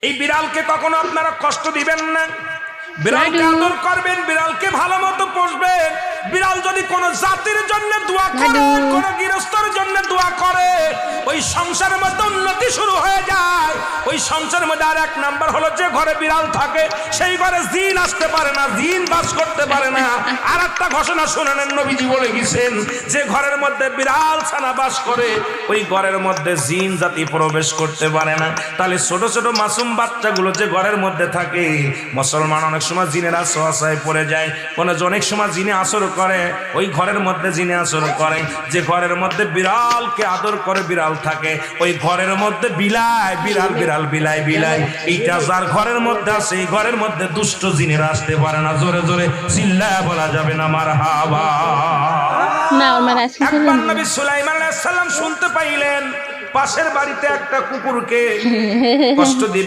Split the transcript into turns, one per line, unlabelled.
এই বিড়ালকে কখনো আপনারা কষ্ট দিবেন না, বিড়ালকে আদর করবেন, বিড়ালকে ভালো মতো পুষবেন। বিড়াল যদি কোনো জাতির জন্য দোয়া করে, কোন গৃহস্থর জন্য দোয়া করে, ওই সংসারের মধ্যে উন্নতি শুরু হয়ে যায়। ওই সংসারের মধ্যে আর এক নাম্বার হলো, যে ঘরে বিড়াল থাকে সেই ঘরে জিন আসতে পারে না, জিন বাস করতে পারে না। আর একটা ঘোষণা শুনে নেন, নবীজি বলে গেছেন, যে ঘরের মধ্যে বিড়াল ছানা বাস করে ওই ঘরের মধ্যে জিন জাতি প্রবেশ করতে পারে না। তাহলে ছোট ছোট মাসুম বাচ্চাগুলো যে ঘরের মধ্যে থাকে, মুসলমান অনেক সময় জিনের আশ্রয় পড়ে যায়, অনেক সময় জিনে আসর করে, ওই ঘরের মধ্যে জিনে আসর করে। যে ঘরের মধ্যে বিড়ালকে আদর করে বিড়াল থাকে, ওই ঘরের মধ্যে বিলাই বিড়াল বিড়াল বিলাই বিলাই, এইটা যার ঘরের মধ্যে আছে এই ঘরের মধ্যে দুষ্ট জিনেরা আসতে পারে না। জোরে জোরে চিল্লায় বলা যাবে না মারহাবা। একবার নবী সুলাইমান আলাইহিস সালাম শুনতে পাইলেন পাশের বাড়িতে একটা কুকুরকে কষ্ট দিয়ে